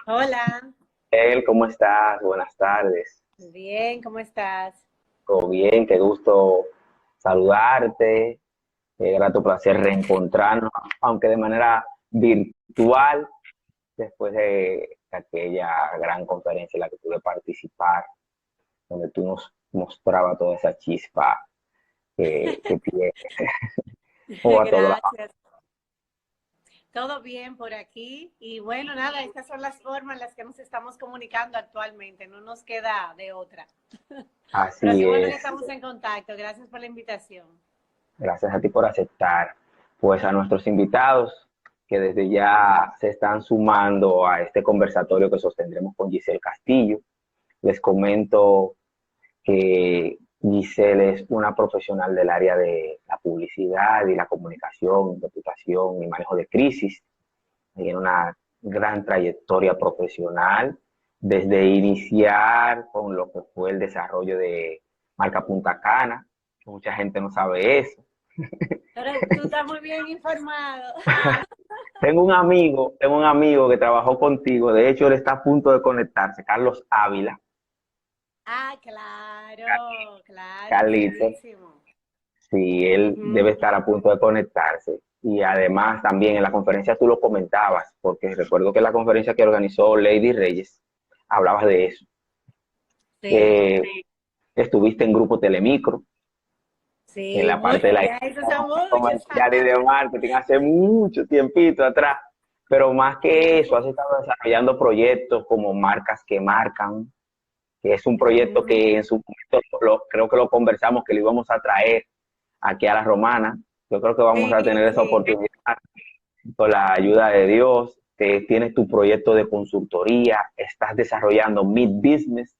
Hola, ¿Cómo estás? Buenas tardes. bien, ¿cómo estás? ¿Todo bien? Qué gusto saludarte. Qué grato placer reencontrarnos, aunque de manera virtual, después de aquella gran conferencia en la que pude participar, donde tú nos mostrabas toda esa chispa que tiene o a toda la Gracias. Todo bien por aquí. Y bueno, nada, estas son las formas en las que nos estamos comunicando actualmente. No nos queda de otra. Pero qué Así bueno que es. estamos en contacto. Gracias por la invitación. Gracias a ti por aceptar. Pues a nuestros invitados que desde ya se están sumando a este conversatorio que sostendremos con Giselle Castillo. Les comento que Giselle es una profesional del área de la publicidad y la comunicación, reputación y manejo de crisis. Tiene una gran trayectoria profesional desde iniciar con lo que fue el desarrollo de marca Punta Cana. Mucha gente no sabe eso. Pero tú estás muy bien informado. Tengo un amigo que trabajó contigo, de hecho él está a punto de conectarse, Carlos Ávila, Ah, claro, claro, Carlitos. finísimo. Sí, él debe Ujú. estar a punto de conectarse. Y además también en la conferencia tú lo comentabas, porque recuerdo que en la conferencia que organizó Lady Reyes, hablabas de eso, Sí, que estuviste en Grupo Telemicro, en sí, la parte de la ya esos son muchos comercial y años. de marketing hace mucho tiempito atrás. Pero más que eso, has estado desarrollando proyectos como Marcas que Marcan, que es un proyecto Ujú. que en su momento creo que lo conversamos, que lo íbamos a traer aquí a la Romana. Yo creo que vamos Sí, a tener esa sí. oportunidad con la ayuda de Dios. Tienes tu proyecto de consultoría, estás desarrollando Meet Business,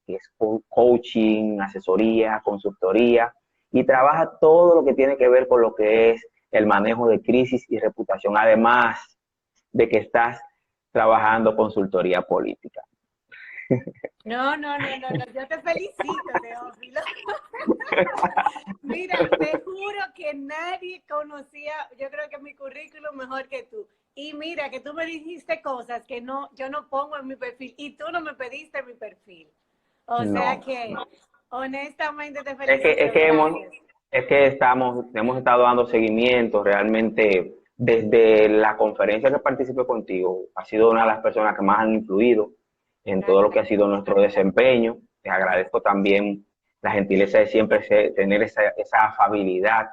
que es coaching, asesoría, consultoría, y trabaja todo lo que tiene que ver con lo que es el manejo de crisis y reputación, además de que estás trabajando consultoría política. No, no, no, no, no, yo te felicito, Teófilo. Mira, te juro que nadie conocía, yo creo que mi currículum mejor que tú. Y mira, que tú me dijiste cosas que no, yo no pongo en mi perfil y tú no me pediste mi perfil. O sea No, que, honestamente te es que, es felicito, que hemos, gracias. es que hemos estado dando seguimiento realmente desde la conferencia que participé contigo. Ha sido una de las personas que más han influido en Ah, todo lo que ha claro. sido nuestro desempeño. Te agradezco también la gentileza de siempre tener esa afabilidad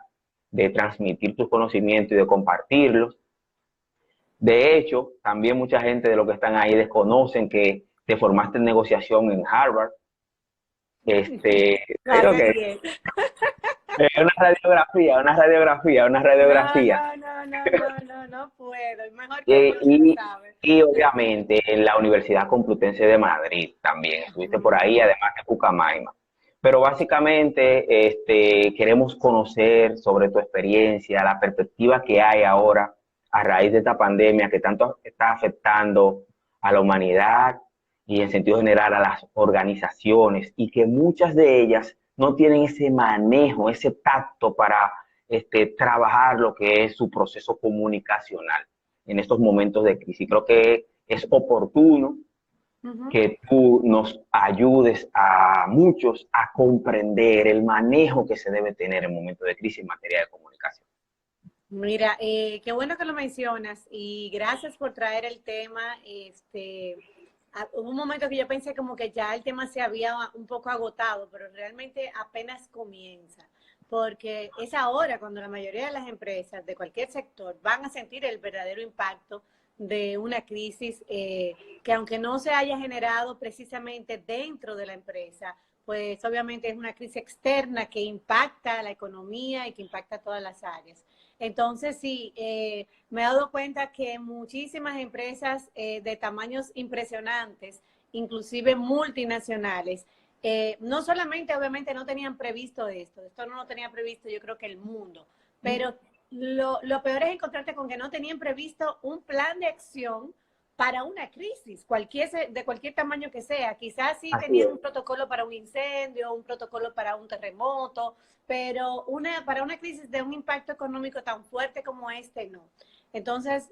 de transmitir tus conocimientos y de compartirlos. De hecho, también mucha gente de los que están ahí desconocen que te formaste en negociación en Harvard. Creo Hace que 10. una No, radiografía. no, no, no, no, no, no puedo. Y mejor que Y, yo, tú y, sabes. y obviamente en la Universidad Complutense de Madrid también, estuviste por ahí, Ujú. además de Pucamaima. Pero básicamente queremos conocer sobre tu experiencia, la perspectiva que hay ahora a raíz de esta pandemia que tanto está afectando a la humanidad y en sentido general a las organizaciones y que muchas de ellas no tienen ese manejo, ese tacto para trabajar lo que es su proceso comunicacional en estos momentos de crisis. Creo que es oportuno Ujú. que tú nos ayudes a muchos a comprender el manejo que se debe tener en momentos de crisis en materia de comunicación. Mira, qué bueno que lo mencionas y gracias por traer el tema. Hubo un momento que yo pensé como que ya el tema se había un poco agotado, pero realmente apenas comienza, porque es ahora cuando la mayoría de las empresas de cualquier sector van a sentir el verdadero impacto de una crisis que aunque no se haya generado precisamente dentro de la empresa, pues obviamente es una crisis externa que impacta a la economía y que impacta a todas las áreas. Entonces, sí, me he dado cuenta que muchísimas empresas de tamaños impresionantes, inclusive multinacionales, no solamente obviamente no tenían previsto esto no lo tenía previsto yo creo que el mundo, pero lo peor es encontrarte con que no tenían previsto un plan de acción para una crisis, de cualquier tamaño que sea. Quizás sí Así tenían un es. protocolo para un incendio, un protocolo para un terremoto, pero para una crisis de un impacto económico tan fuerte como este, no. Entonces,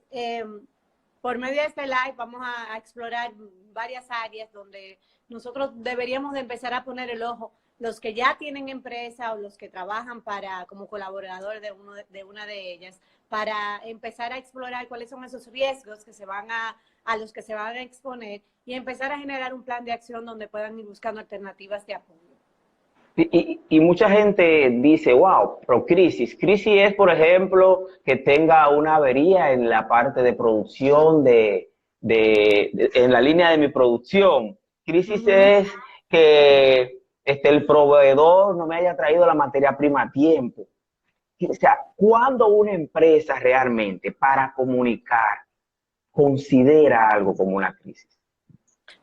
por medio de este live vamos a explorar varias áreas donde nosotros deberíamos de empezar a poner el ojo, los que ya tienen empresa o los que trabajan como colaborador de una de ellas, para empezar a explorar cuáles son esos riesgos que a los que se van a exponer y empezar a generar un plan de acción donde puedan ir buscando alternativas de apoyo. Y mucha gente dice, wow, pero crisis es, por ejemplo, que tenga una avería en la parte de producción, en la línea de mi producción. Crisis es que el proveedor no me haya traído la materia prima a tiempo. O sea, ¿cuándo una empresa realmente para comunicar considera algo como una crisis?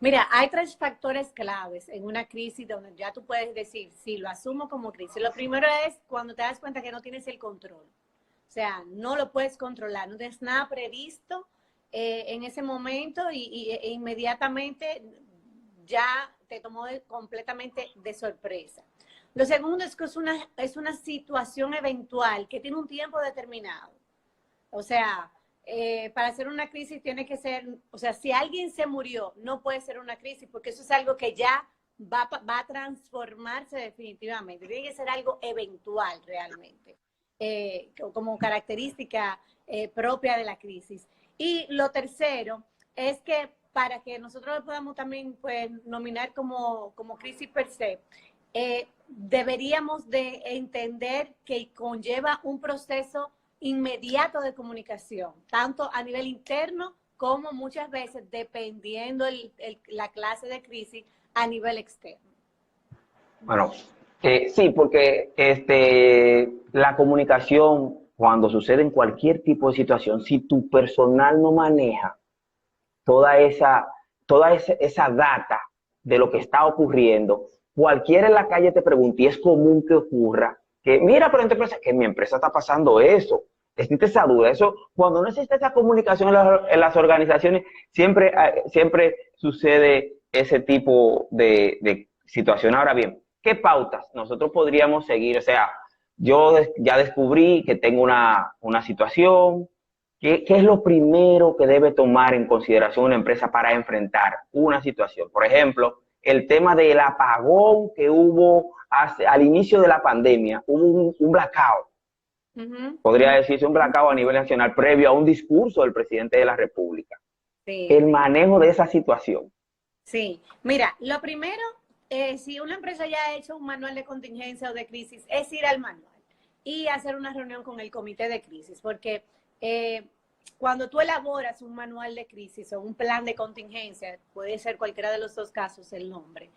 Mira, hay 3 factores claves en una crisis donde ya tú puedes decir, sí, lo asumo como crisis. Lo primero es cuando te das cuenta que no tienes el control. O sea, no lo puedes controlar, no tienes nada previsto en ese momento e inmediatamente ya te tomó completamente de sorpresa. Lo segundo es que es una situación eventual que tiene un tiempo determinado. O sea, para hacer una crisis tiene que ser, o sea, si alguien se murió, no puede ser una crisis porque eso es algo que ya va a transformarse definitivamente. Tiene que ser algo eventual realmente, como característica propia de la crisis. Y lo tercero es que para que nosotros lo podamos también pues, nominar como crisis per se, deberíamos de entender que conlleva un proceso inmediato de comunicación, tanto a nivel interno como muchas veces, dependiendo la clase de crisis, a nivel externo. Bueno, sí, porque la comunicación, cuando sucede en cualquier tipo de situación, si tu personal no maneja toda esa data de lo que está ocurriendo, cualquiera en la calle te pregunta, y es común que ocurra, que mira, pero en tu empresa, que en mi empresa está pasando eso, existe esa duda. Eso, cuando no existe esa comunicación en las organizaciones, siempre sucede ese tipo de situación. Ahora bien, ¿qué pautas nosotros podríamos seguir? O sea, yo ya descubrí que tengo una situación. ¿Qué es lo primero que debe tomar en consideración una empresa para enfrentar una situación? Por ejemplo, el tema del apagón que hubo al inicio de la pandemia, hubo un blackout. Podría decirse un blackout a nivel nacional previo a un discurso del presidente de la República. Sí. El manejo de esa situación. Sí, mira, lo primero, si una empresa ya ha hecho un manual de contingencia o de crisis, es ir al manual y hacer una reunión con el comité de crisis, porque cuando tú elaboras un manual de crisis o un plan de contingencia, puede ser cualquiera de los 2 casos el nombre,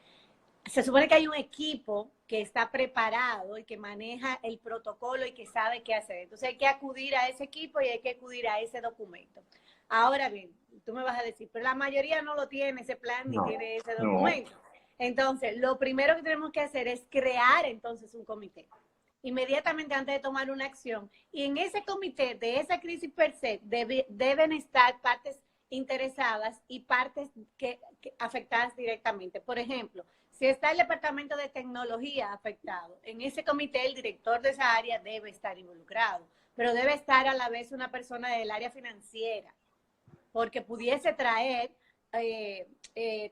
se supone que hay un equipo que está preparado y que maneja el protocolo y que sabe qué hacer. Entonces hay que acudir a ese equipo y hay que acudir a ese documento. Ahora bien, tú me vas a decir, pero la mayoría no lo tiene ese plan ni tiene ese documento. Entonces, lo primero que tenemos que hacer es crear entonces un comité inmediatamente antes de tomar una acción. Y en ese comité de esa crisis per se deben estar partes interesadas y partes que afectadas directamente. Por ejemplo, si está el departamento de tecnología afectado, en ese comité el director de esa área debe estar involucrado, pero debe estar a la vez una persona del área financiera, porque pudiese traer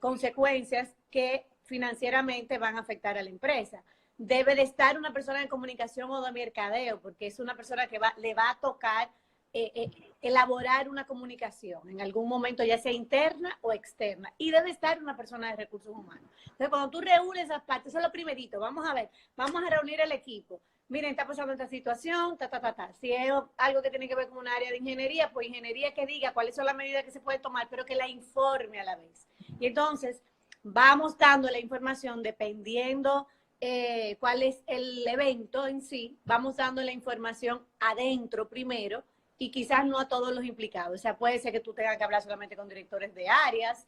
consecuencias que financieramente van a afectar a la empresa. Debe de estar una persona de comunicación o de mercadeo, porque es una persona que le va a tocar elaborar una comunicación en algún momento, ya sea interna o externa, y debe estar una persona de recursos humanos. Entonces, cuando tú reúnes esas partes, eso es lo primerito, vamos a ver, vamos a reunir el equipo. Miren, está pasando esta situación, Si es algo que tiene que ver con un área de ingeniería, pues ingeniería que diga cuáles son las medidas que se pueden tomar, pero que la informe a la vez. Y entonces, vamos dando la información dependiendo cuál es el evento en sí, vamos dando la información adentro primero, y quizás no a todos los implicados. O sea, puede ser que tú tengas que hablar solamente con directores de áreas,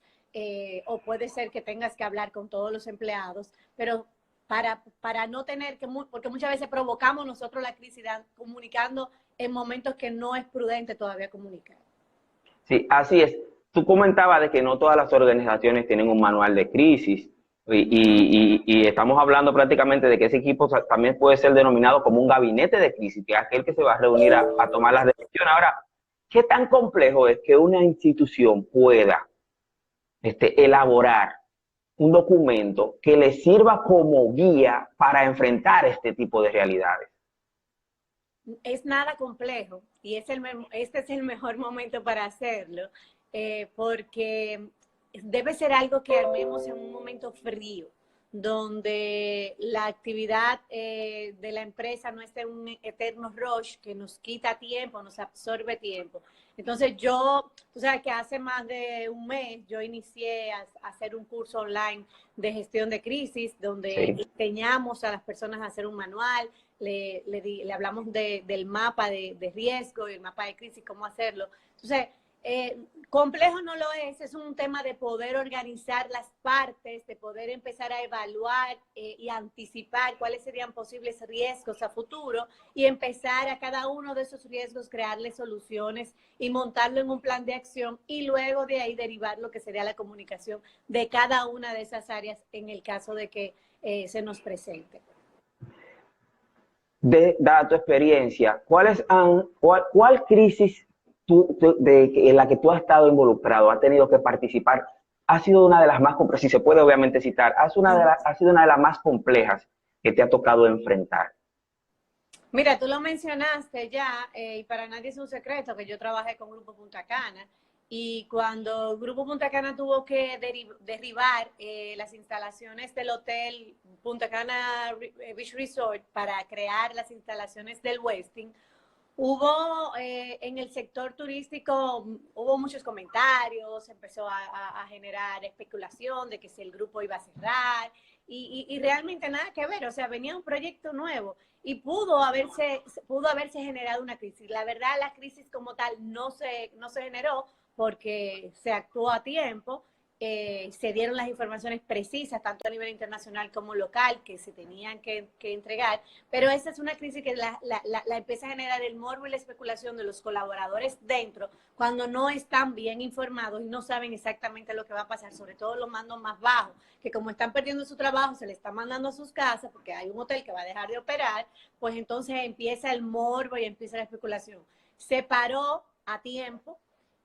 o puede ser que tengas que hablar con todos los empleados, pero para no tener que, porque muchas veces provocamos nosotros la crisis comunicando en momentos que no es prudente todavía comunicar. Sí, así es. Tú comentabas de que no todas las organizaciones tienen un manual de crisis, y estamos hablando prácticamente de que ese equipo también puede ser denominado como un gabinete de crisis, que es aquel que se va a reunir a tomar las decisiones. Ahora, ¿qué tan complejo es que una institución pueda elaborar un documento que le sirva como guía para enfrentar este tipo de realidades? Es nada complejo y este es el mejor momento para hacerlo, porque debe ser algo que armemos en un momento frío, donde la actividad de la empresa no esté en un eterno rush que nos quita tiempo, nos absorbe tiempo. Entonces tú sabes que hace más de un mes yo inicié a hacer un curso online de gestión de crisis, donde Sí. enseñamos a las personas a hacer un manual, le hablamos del mapa de riesgo y el mapa de crisis, cómo hacerlo. Entonces, complejo no lo es un tema de poder organizar las partes, de poder empezar a evaluar y anticipar cuáles serían posibles riesgos a futuro y empezar a cada uno de esos riesgos crearle soluciones y montarlo en un plan de acción y luego de ahí derivar lo que sería la comunicación de cada una de esas áreas en el caso de que se nos presente. Dada tu experiencia, ¿cuál crisis en la que tú has estado involucrado, has tenido que participar, ha sido una de las más complejas, si se puede obviamente citar, ha sido una de las más complejas que te ha tocado enfrentar? Mira, tú lo mencionaste ya, y para nadie es un secreto que yo trabajé con Grupo Punta Cana, y cuando Grupo Punta Cana tuvo que derribar las instalaciones del hotel Punta Cana Beach Resort para crear las instalaciones del Westin, hubo en el sector turístico, hubo muchos comentarios, empezó a generar especulación de que si el grupo iba a cerrar y realmente nada que ver, o sea, venía un proyecto nuevo y pudo haberse generado una crisis. La verdad, la crisis como tal no se generó porque se actuó a tiempo, se dieron las informaciones precisas, tanto a nivel internacional como local, que se tenían que entregar, pero esa es una crisis que la empieza a generar el morbo y la especulación de los colaboradores dentro, cuando no están bien informados y no saben exactamente lo que va a pasar, sobre todo los mandos más bajos, que como están perdiendo su trabajo, se le está mandando a sus casas porque hay un hotel que va a dejar de operar, pues entonces empieza el morbo y empieza la especulación. Se paró a tiempo,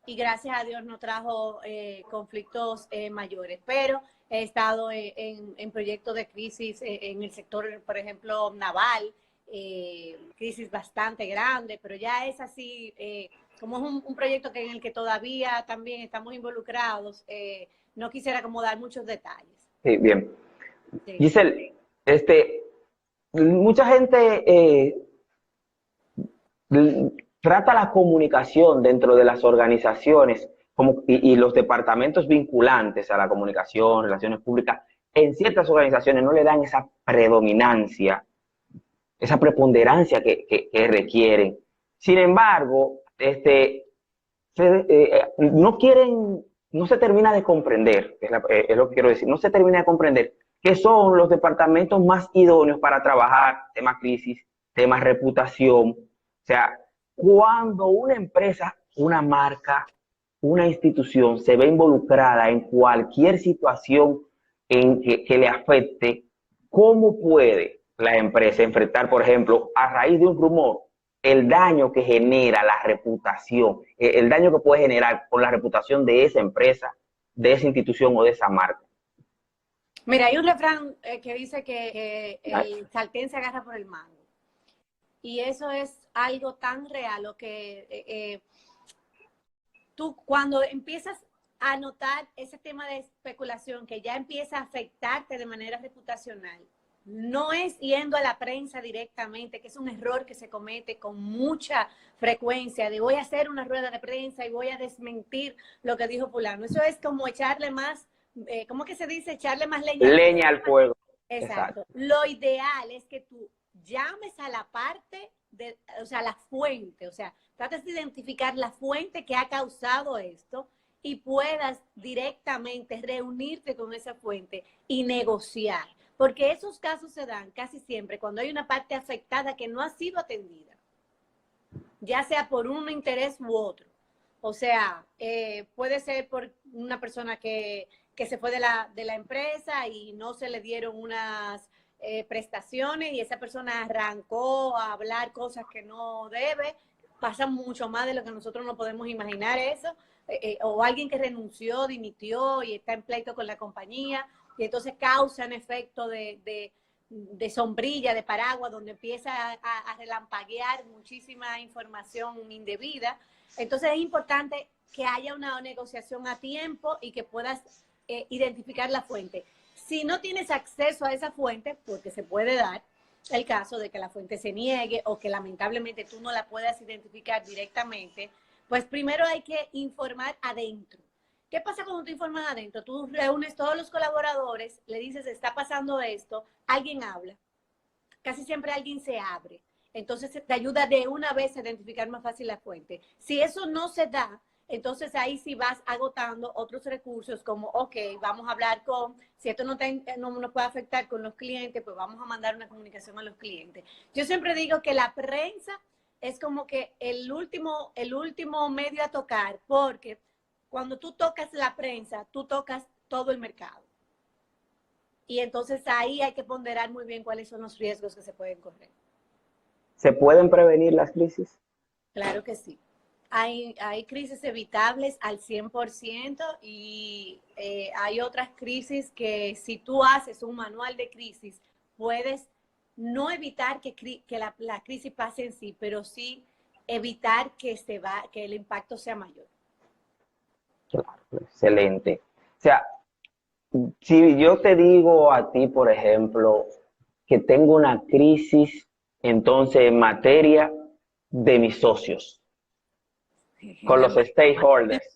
y gracias a Dios no trajo conflictos mayores, pero he estado en proyectos de crisis en el sector, por ejemplo, naval, crisis bastante grande, pero ya es así, como es un proyecto en el que todavía también estamos involucrados, no quisiera como dar muchos detalles. Sí, bien. Sí. Giselle, mucha gente trata la comunicación dentro de las organizaciones y los departamentos vinculantes a la comunicación, relaciones públicas, en ciertas organizaciones no le dan esa predominancia, esa preponderancia que requieren. Sin embargo, no quieren, no se termina de comprender, es lo que quiero decir, no se termina de comprender qué son los departamentos más idóneos para trabajar temas crisis, temas reputación. O sea, cuando una empresa, una marca, una institución se ve involucrada en cualquier situación que le afecte, ¿cómo puede la empresa enfrentar, por ejemplo, a raíz de un rumor, el daño que genera la reputación, el daño que puede generar con la reputación de esa empresa, de esa institución o de esa marca? Mira, hay un refrán que dice que el sartén se agarra por el mango. Y eso es algo tan real, lo que tú cuando empiezas a notar ese tema de especulación que ya empieza a afectarte de manera reputacional, no es yendo a la prensa directamente, que es un error que se comete con mucha frecuencia, de voy a hacer una rueda de prensa y voy a desmentir lo que dijo fulano. Eso es como echarle más, ¿cómo que se dice? Echarle más leña al fuego. Leña al fuego. Exacto. Exacto. Lo ideal es que tú llames a la parte, o sea, la fuente, o sea, trates de identificar la fuente que ha causado esto y puedas directamente reunirte con esa fuente y negociar. Porque esos casos se dan casi siempre cuando hay una parte afectada que no ha sido atendida, ya sea por un interés u otro. O sea, puede ser por una persona que se fue de la empresa y no se le dieron unas prestaciones y esa persona arrancó a hablar cosas que no debe, pasa mucho más de lo que nosotros no podemos imaginar eso, o alguien que renunció, dimitió y está en pleito con la compañía, y entonces causa un efecto de sombrilla, de paraguas, donde empieza a relampaguear muchísima información indebida. Entonces es importante que haya una negociación a tiempo y que puedas identificar la fuente. Si no tienes acceso a esa fuente, porque se puede dar el caso de que la fuente se niegue o que lamentablemente tú no la puedas identificar directamente, pues primero hay que informar adentro. ¿Qué pasa cuando tú informas adentro? Tú reúnes todos los colaboradores, le dices, está pasando esto, alguien habla. Casi siempre alguien se abre. Entonces te ayuda de una vez a identificar más fácil la fuente. Si eso no se da, entonces ahí sí vas agotando otros recursos como, ok, vamos a hablar con, si esto no nos puede afectar con los clientes, pues vamos a mandar una comunicación a los clientes. Yo siempre digo que la prensa es como que el último medio a tocar, porque cuando tú tocas la prensa, tú tocas todo el mercado. Y entonces ahí hay que ponderar muy bien cuáles son los riesgos que se pueden correr. ¿Se pueden prevenir las crisis? Claro que sí. Hay crisis evitables al 100% y hay otras crisis que si tú haces un manual de crisis, puedes no evitar que la crisis pase en sí, pero sí evitar que el impacto sea mayor. Claro, excelente. O sea, si yo te digo a ti, por ejemplo, que tengo una crisis, entonces en materia de mis socios, con los stakeholders,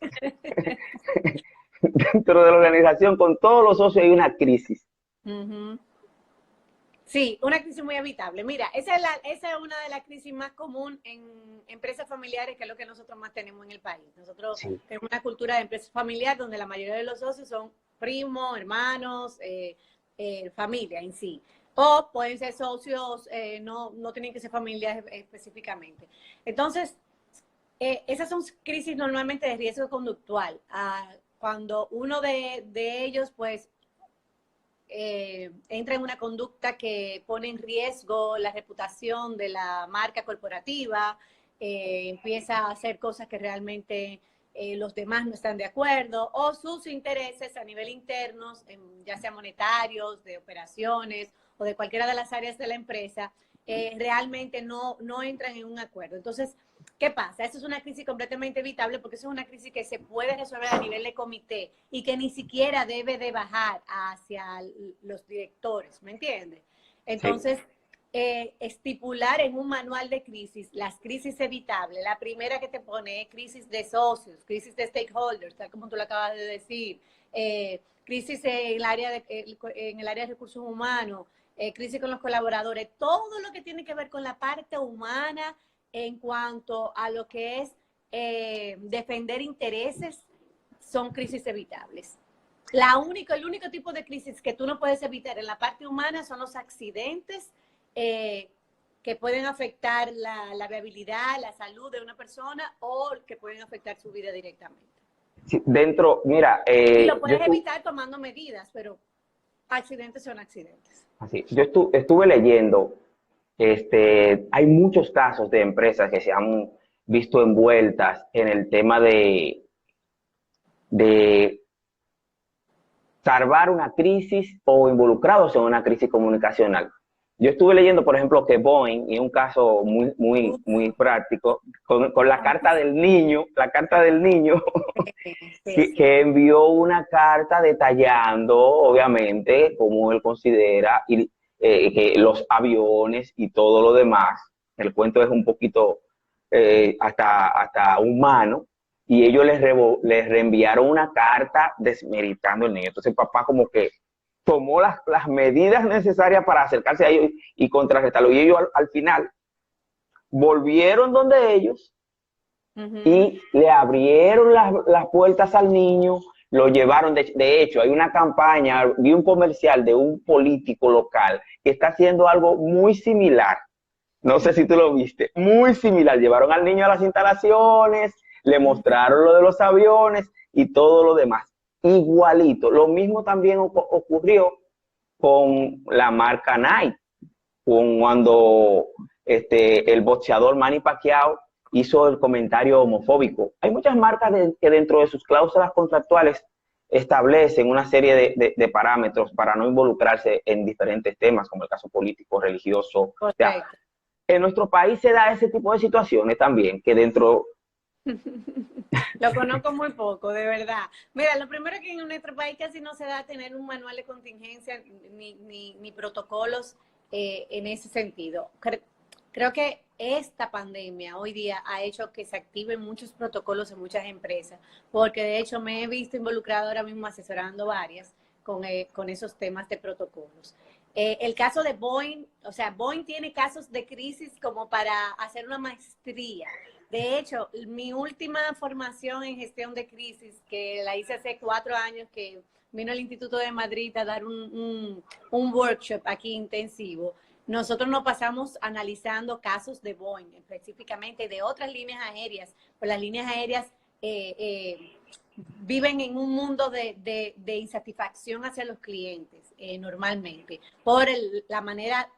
dentro de la organización, con todos los socios hay una crisis. Sí, una crisis muy evitable. Mira, esa es una de las crisis más común en empresas familiares, que es lo que nosotros más tenemos en el país. Nosotros tenemos una cultura de empresa familiar donde la mayoría de los socios son primos, hermanos, familia en sí. O pueden ser socios, no tienen que ser familias específicamente. Entonces, esas son crisis normalmente de riesgo conductual. Cuando uno de ellos, pues, entra en una conducta que pone en riesgo la reputación de la marca corporativa, empieza a hacer cosas que realmente los demás no están de acuerdo, o sus intereses a nivel internos, ya sea monetarios, de operaciones o de cualquiera de las áreas de la empresa, realmente no entran en un acuerdo. Entonces, ¿qué pasa? Esa es una crisis completamente evitable porque eso es una crisis que se puede resolver a nivel de comité y que ni siquiera debe de bajar hacia los directores, ¿me entiendes? Entonces, estipular en un manual de crisis las crisis evitables. La primera que te pone es crisis de socios, crisis de stakeholders, tal como tú lo acabas de decir, crisis en el área de recursos humanos, crisis con los colaboradores, todo lo que tiene que ver con la parte humana en cuanto a lo que es defender intereses, son crisis evitables. El único tipo de crisis que tú no puedes evitar en la parte humana son los accidentes que pueden afectar la viabilidad, la salud de una persona o que pueden afectar su vida directamente. Sí, mira... y lo puedes evitar tomando medidas, pero accidentes son accidentes. Así, yo estuve leyendo, hay muchos casos de empresas que se han visto envueltas en el tema de salvar una crisis o involucrados en una crisis comunicacional. Yo estuve leyendo, por ejemplo, que Boeing, y un caso muy práctico, con la carta del niño, que envió una carta detallando, obviamente, cómo él considera que los aviones y todo lo demás. El cuento es un poquito hasta humano, y ellos les reenviaron una carta desmeritando el niño. Entonces el papá como que tomó las medidas necesarias para acercarse a ellos y contrarrestarlo. Y ellos al final volvieron donde ellos y le abrieron las puertas al niño, lo llevaron. De hecho, hay una campaña, vi un comercial de un político local que está haciendo algo muy similar. No sé si tú lo viste, muy similar. Llevaron al niño a las instalaciones, le mostraron lo de los aviones y todo lo demás. Igualito. Lo mismo también ocurrió con la marca Nike, cuando el boxeador Manny Pacquiao hizo el comentario homofóbico. Hay muchas marcas que dentro de sus cláusulas contractuales establecen una serie de parámetros para no involucrarse en diferentes temas, como el caso político, religioso. O sea, en nuestro país se da ese tipo de situaciones también, que dentro... Lo conozco muy poco, de verdad. Mira, lo primero que en nuestro país casi no se da tener un manual de contingencia ni protocolos en ese sentido. Creo que esta pandemia hoy día ha hecho que se activen muchos protocolos en muchas empresas, porque de hecho me he visto involucrado ahora mismo asesorando varias con esos temas de protocolos. El caso de Boeing, o sea, Boeing tiene casos de crisis como para hacer una maestría. De hecho, mi última formación en gestión de crisis, que la hice hace 4 años, que vino al Instituto de Madrid a dar un workshop aquí intensivo, nosotros nos pasamos analizando casos de Boeing, específicamente de otras líneas aéreas, pues las líneas aéreas viven en un mundo de insatisfacción hacia los clientes normalmente, por la manera,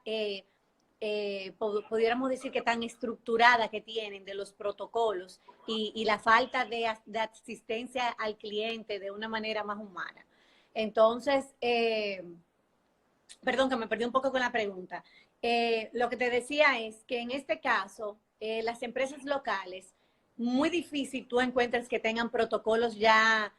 pudiéramos decir que tan estructurada que tienen de los protocolos y la falta de asistencia al cliente de una manera más humana. Entonces, perdón que me perdí un poco con la pregunta. Lo que te decía es que en este caso, las empresas locales, muy difícil tú encuentres que tengan protocolos ya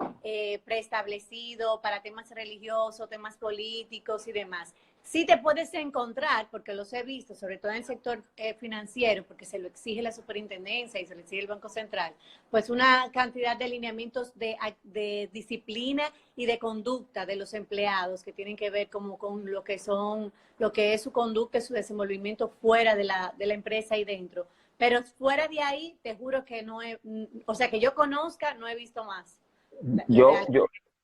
preestablecidos para temas religiosos, temas políticos y demás. Sí te puedes encontrar, porque los he visto, sobre todo en el sector financiero, porque se lo exige la superintendencia y se lo exige el Banco Central, pues una cantidad de lineamientos de disciplina y de conducta de los empleados que tienen que ver como con lo que es su conducta y su desenvolvimiento fuera de la empresa y dentro. Pero fuera de ahí, te juro que o sea, que yo conozca, no he visto más.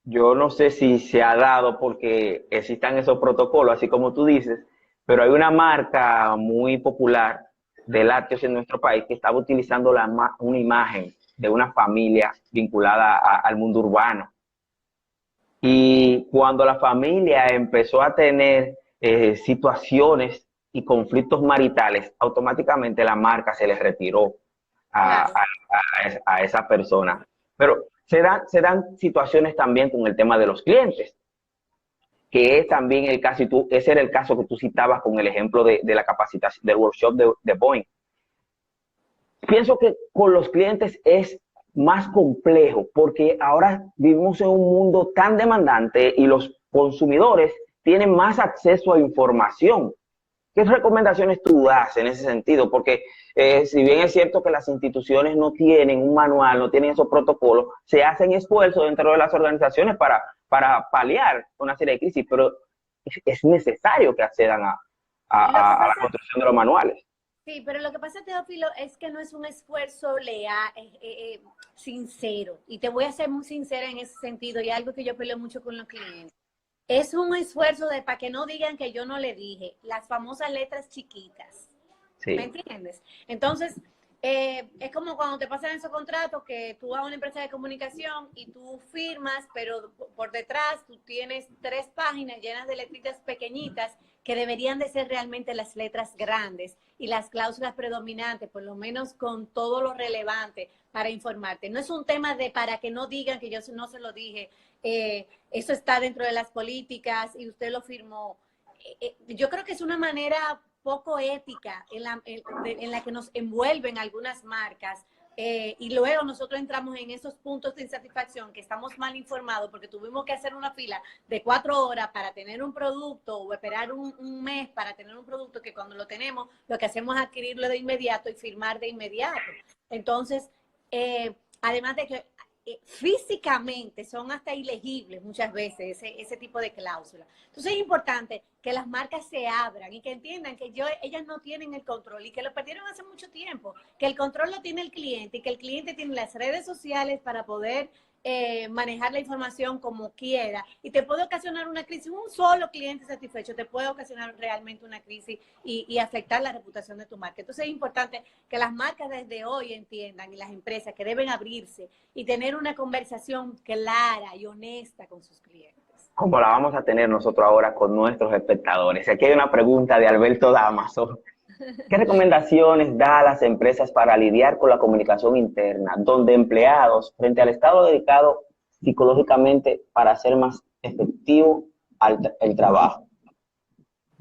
Yo no sé si se ha dado porque existan esos protocolos, así como tú dices, pero hay una marca muy popular de lácteos en nuestro país que estaba utilizando una imagen de una familia vinculada al mundo urbano. Y cuando la familia empezó a tener situaciones y conflictos maritales, automáticamente la marca se les retiró a esa persona. Pero se dan situaciones también con el tema de los clientes, que es también el caso, ese era el caso que tú citabas con el ejemplo de la capacitación, del workshop de Boeing. Pienso que con los clientes es más complejo, porque ahora vivimos en un mundo tan demandante y los consumidores tienen más acceso a información. ¿Qué recomendaciones tú das en ese sentido? Porque si bien es cierto que las instituciones no tienen un manual, no tienen esos protocolos, se hacen esfuerzos dentro de las organizaciones para paliar una serie de crisis, pero es necesario que accedan a la construcción de los manuales. Sí, pero lo que pasa, Teófilo, es que no es un esfuerzo leal, sincero. Y te voy a ser muy sincera en ese sentido, y algo que yo peleo mucho con los clientes. Es un esfuerzo para que no digan que yo no le dije, las famosas letras chiquitas. Sí. ¿Me entiendes? Entonces, es como cuando te pasan esos contratos que tú vas a una empresa de comunicación y tú firmas, pero por detrás tú tienes 3 páginas llenas de letritas pequeñitas que deberían de ser realmente las letras grandes y las cláusulas predominantes, por lo menos con todo lo relevante para informarte. No es un tema de para que no digan que yo no se lo dije, eso está dentro de las políticas y usted lo firmó. Yo creo que es una manera poco ética en la que nos envuelven algunas marcas y luego nosotros entramos en esos puntos de insatisfacción que estamos mal informados porque tuvimos que hacer una fila de 4 horas para tener un producto o esperar un mes para tener un producto que cuando lo tenemos lo que hacemos es adquirirlo de inmediato y firmar de inmediato. Entonces, además de que físicamente son hasta ilegibles muchas veces ese tipo de cláusulas. Entonces es importante que las marcas se abran y que entiendan que ellas no tienen el control y que lo perdieron hace mucho tiempo, que el control lo tiene el cliente y que el cliente tiene las redes sociales para poder manejar la información como quiera y te puede ocasionar una crisis. Un solo cliente satisfecho te puede ocasionar realmente una crisis y afectar la reputación de tu marca. Entonces es importante que las marcas desde hoy entiendan y las empresas que deben abrirse y tener una conversación clara y honesta con sus clientes. Como la vamos a tener nosotros ahora con nuestros espectadores. Aquí hay una pregunta de Alberto Damaso ¿Qué recomendaciones da a las empresas para lidiar con la comunicación interna, donde empleados, frente al estado dedicado psicológicamente para hacer más efectivo el trabajo?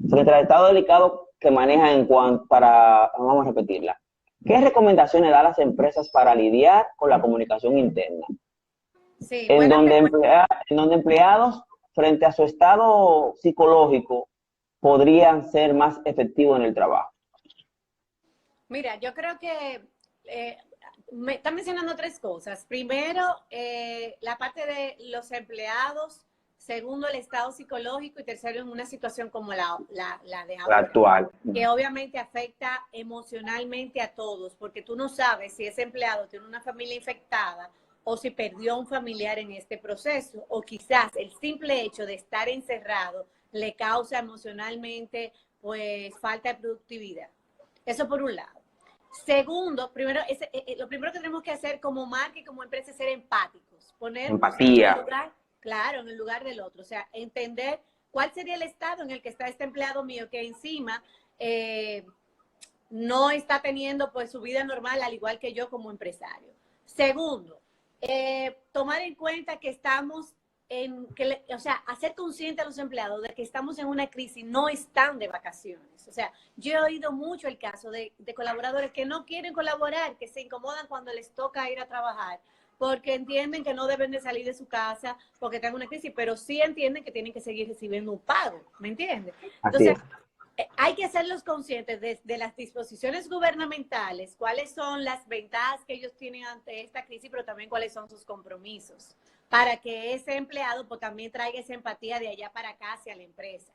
Frente al estado delicado que maneja en cuanto para, vamos a repetirla. ¿Qué recomendaciones da a las empresas para lidiar con la comunicación interna? Sí, En buena donde, pregunta. en donde empleados, frente a su estado psicológico, podrían ser más efectivos en el trabajo. Mira, yo creo que me están mencionando tres cosas. Primero, la parte de los empleados. Segundo, el estado psicológico. Y tercero, en una situación como la de La ahora, actual. que obviamente afecta emocionalmente a todos, porque tú no sabes si ese empleado tiene una familia infectada o si perdió un familiar en este proceso, o quizás el simple hecho de estar encerrado le causa emocionalmente pues falta de productividad. Eso por un lado. Segundo, primero, lo primero que tenemos que hacer como marca y como empresa es ser empáticos, ponernos en el Empatía. lugar, claro, en el lugar del otro, o sea, entender cuál sería el estado en el que está este empleado mío que encima no está teniendo pues su vida normal al igual que yo como empresario. Segundo, tomar en cuenta que estamos o sea, hacer consciente a los empleados de que estamos en una crisis, no están de vacaciones. O sea, yo he oído mucho el caso de colaboradores que no quieren colaborar, que se incomodan cuando les toca ir a trabajar, porque entienden que no deben de salir de su casa porque están en una crisis, pero sí entienden que tienen que seguir recibiendo un pago, ¿me entiendes? Así Entonces, es. hay que hacerlos conscientes de las disposiciones gubernamentales, cuáles son las ventajas que ellos tienen ante esta crisis, pero también cuáles son sus compromisos, para que ese empleado pues, también traiga esa empatía de allá para acá hacia la empresa.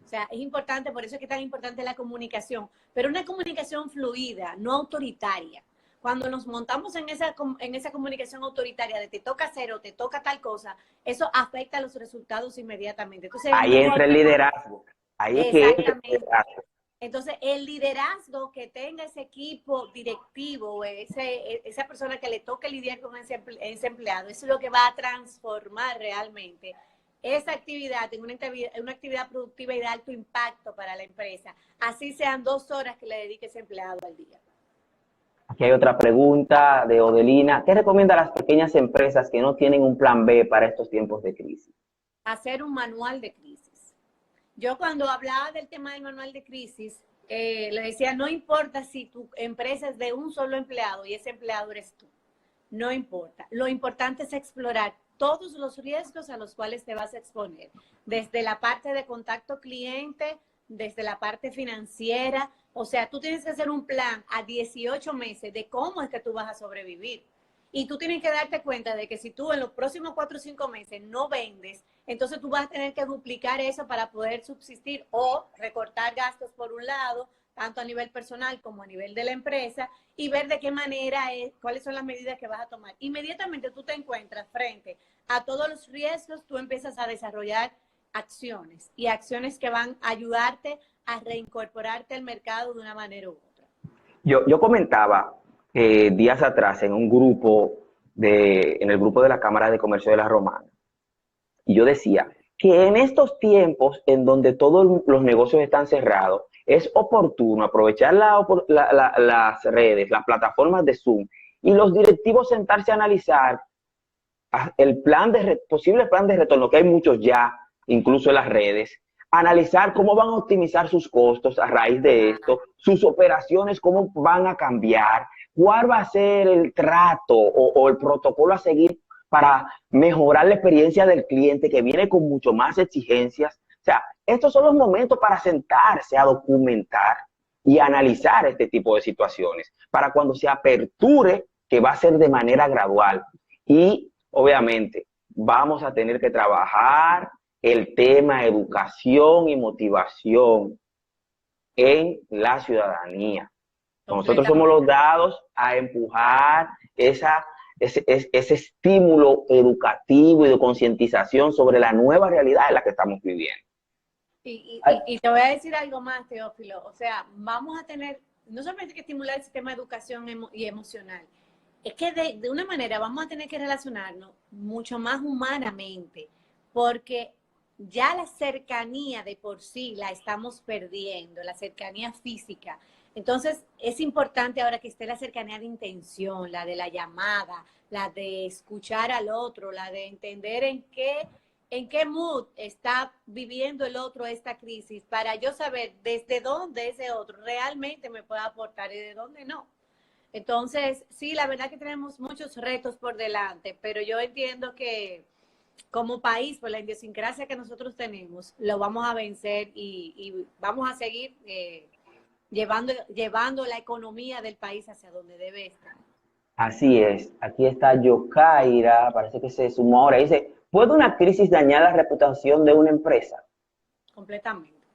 O sea, es importante, por eso es que es tan importante la comunicación, pero una comunicación fluida, no autoritaria. Cuando nos montamos en esa comunicación autoritaria de te toca hacer o te toca tal cosa, eso afecta los resultados inmediatamente. Entonces, en Ahí vez de entra el liderazgo. Ahí es que entra el exactamente. liderazgo. Entonces, el liderazgo que tenga ese equipo directivo, esa persona que le toque lidiar con ese empleado, eso es lo que va a transformar realmente esa actividad en una actividad productiva y de alto impacto para la empresa. Así sean 2 horas que le dedique ese empleado al día. Aquí hay otra pregunta de Odelina. ¿Qué recomienda a las pequeñas empresas que no tienen un plan B para estos tiempos de crisis? Hacer un manual de crisis. Yo cuando hablaba del tema del manual de crisis, le decía, no importa si tu empresa es de un solo empleado y ese empleado eres tú. No importa. Lo importante es explorar todos los riesgos a los cuales te vas a exponer, desde la parte de contacto cliente, desde la parte financiera. O sea, tú tienes que hacer un plan a 18 meses de cómo es que tú vas a sobrevivir. Y tú tienes que darte cuenta de que si tú en los próximos 4 o 5 meses no vendes, entonces tú vas a tener que duplicar eso para poder subsistir o recortar gastos por un lado, tanto a nivel personal como a nivel de la empresa, y ver de qué manera cuáles son las medidas que vas a tomar. Inmediatamente tú te encuentras frente a todos los riesgos, tú empiezas a desarrollar acciones y acciones que van a ayudarte a reincorporarte al mercado de una manera u otra. Yo comentaba días atrás en un grupo, en el grupo de la Cámara de Comercio de la Romana, y yo decía que en estos tiempos en donde todos los negocios están cerrados, es oportuno aprovechar las redes, las plataformas de Zoom y los directivos sentarse a analizar el posible plan de retorno, que hay muchos ya, incluso en las redes, analizar cómo van a optimizar sus costos a raíz de esto, sus operaciones, cómo van a cambiar, cuál va a ser el trato o el protocolo a seguir para mejorar la experiencia del cliente que viene con mucho más exigencias. O sea, estos son los momentos para sentarse a documentar y analizar este tipo de situaciones, para cuando se aperture, que va a ser de manera gradual. Y obviamente vamos a tener que trabajar el tema educación y motivación en la ciudadanía. Nosotros somos los dados a empujar ese estímulo educativo y de concientización sobre la nueva realidad en la que estamos viviendo. Y te voy a decir algo más, Teófilo. O sea, vamos a tener no solamente que estimular el sistema de educación y emocional, es que de una manera vamos a tener que relacionarnos mucho más humanamente, porque ya la cercanía de por sí la estamos perdiendo, la cercanía física. Entonces, es importante ahora que esté la cercanía de intención, la de la llamada, la de escuchar al otro, la de entender en qué mood está viviendo el otro esta crisis, para yo saber desde dónde ese otro realmente me puede aportar y de dónde no. Entonces, sí, la verdad que tenemos muchos retos por delante, pero yo entiendo que como país, por la idiosincrasia que nosotros tenemos, lo vamos a vencer y vamos a seguir llevando la economía del país hacia donde debe estar. Así es. Aquí está Yokaira, parece que se sumó ahora. Dice, ¿puede una crisis dañar la reputación de una empresa? Completamente.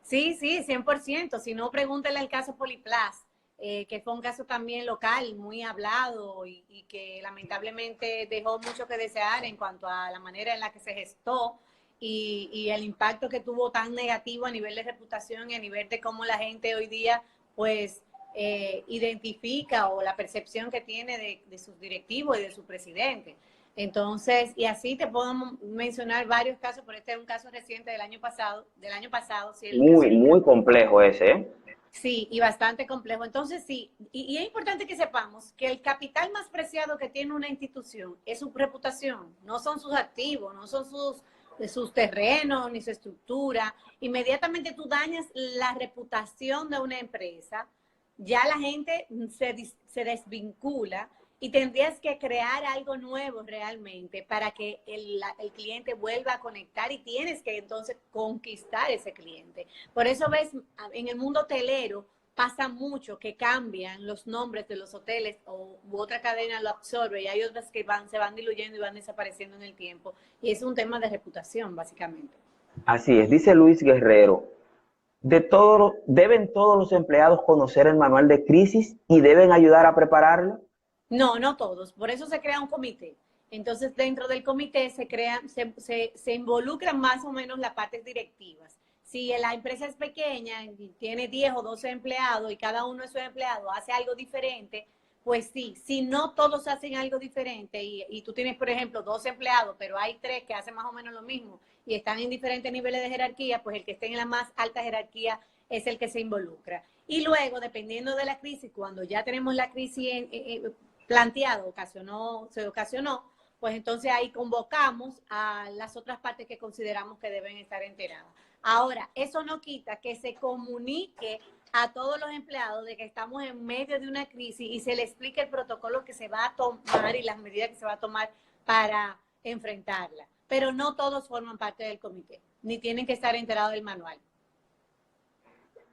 Sí, sí, 100%. Si no, pregúntele el caso Poliplas, que fue un caso también local, muy hablado y que lamentablemente dejó mucho que desear en cuanto a la manera en la que se gestó y el impacto que tuvo tan negativo a nivel de reputación y a nivel de cómo la gente hoy día, pues, identifica o la percepción que tiene de sus directivos y de su presidente. Entonces, y así te puedo mencionar varios casos, pero este es un caso reciente del año pasado, sí, el caso. Muy, muy complejo ese, ¿eh? Sí, y bastante complejo. Entonces, sí, y es importante que sepamos que el capital más preciado que tiene una institución es su reputación, no son sus activos, no son sus terrenos ni su estructura. Inmediatamente tú dañas la reputación de una empresa, ya la gente se desvincula y tendrías que crear algo nuevo realmente para que el cliente vuelva a conectar y tienes que entonces conquistar ese cliente. Por eso ves, en el mundo hotelero pasa mucho que cambian los nombres de los hoteles u otra cadena lo absorbe y hay otras que se van diluyendo y van desapareciendo en el tiempo. Y es un tema de reputación, básicamente. Así es, dice Luis Guerrero. ¿Deben todos los empleados conocer el manual de crisis y deben ayudar a prepararlo? No, no todos. Por eso se crea un comité. Entonces, dentro del comité se involucran más o menos las partes directivas. Si la empresa es pequeña y tiene 10 o 12 empleados y cada uno de sus empleados hace algo diferente, pues sí, si no todos hacen algo diferente y tú tienes, por ejemplo, 12 empleados, pero hay 3 que hacen más o menos lo mismo y están en diferentes niveles de jerarquía, pues el que esté en la más alta jerarquía es el que se involucra. Y luego, dependiendo de la crisis, cuando ya tenemos la crisis planteado, se ocasionó, pues entonces ahí convocamos a las otras partes que consideramos que deben estar enteradas. Ahora, eso no quita que se comunique a todos los empleados de que estamos en medio de una crisis y se le explique el protocolo que se va a tomar y las medidas que se va a tomar para enfrentarla. Pero no todos forman parte del comité, ni tienen que estar enterados del manual.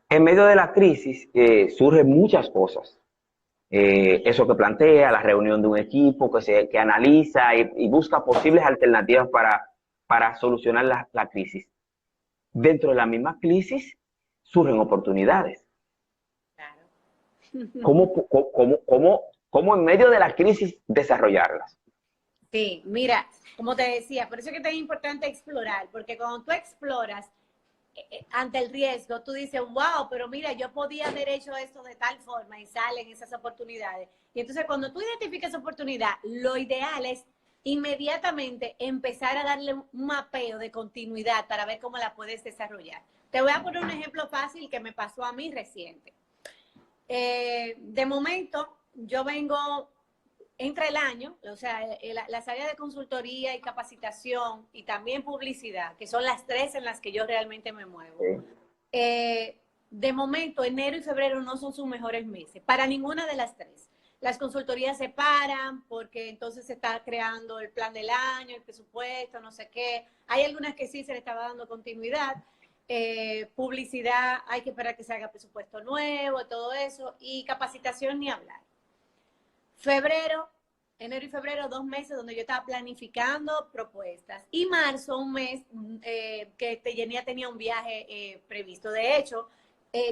En medio de la crisis surgen muchas cosas. Eso que plantea, la reunión de un equipo que analiza y busca posibles alternativas para solucionar la crisis. Dentro de la misma crisis surgen oportunidades. Claro. ¿Cómo en medio de la crisis desarrollarlas? Sí, mira, como te decía, por eso es que es importante explorar, porque cuando tú exploras ante el riesgo, tú dices, wow, pero mira, yo podía haber hecho esto de tal forma y salen esas oportunidades. Y entonces cuando tú identificas esa oportunidad, lo ideal es inmediatamente empezar a darle un mapeo de continuidad para ver cómo la puedes desarrollar. Te voy a poner un ejemplo fácil que me pasó a mí reciente. De momento, yo vengo entre el año, o sea, las áreas de consultoría y capacitación y también publicidad, que son las 3 en las que yo realmente me muevo. De momento, enero y febrero no son sus mejores meses, para ninguna de las 3. Las consultorías se paran porque entonces se está creando el plan del año, el presupuesto, no sé qué. Hay algunas que sí se le estaba dando continuidad. Publicidad, hay que esperar que se haga presupuesto nuevo, todo eso. Y capacitación, ni hablar. Enero y febrero, 2 meses donde yo estaba planificando propuestas. Y marzo, un mes que tenía un viaje previsto. De hecho,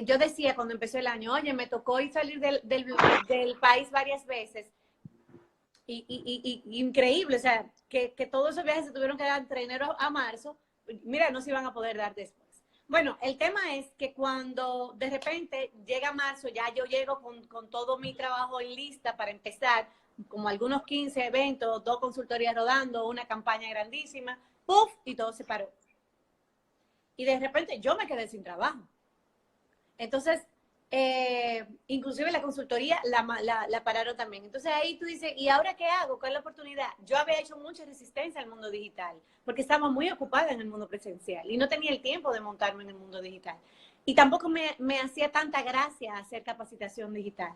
yo decía cuando empezó el año, oye, me tocó ir salir del país varias veces. Increíble, o sea, que todos esos viajes se tuvieron que dar entre enero a marzo. Mira, no se iban a poder dar después. Bueno, el tema es que cuando de repente llega marzo, ya yo llego con todo mi trabajo en lista para empezar, como algunos 15 eventos, 2 consultorías rodando, una campaña grandísima, ¡puf! Y todo se paró. Y de repente yo me quedé sin trabajo. Entonces, inclusive la consultoría la pararon también. Entonces ahí tú dices, ¿y ahora qué hago? ¿Cuál es la oportunidad? Yo había hecho mucha resistencia al mundo digital, porque estaba muy ocupada en el mundo presencial y no tenía el tiempo de montarme en el mundo digital. Y tampoco me hacía tanta gracia hacer capacitación digital.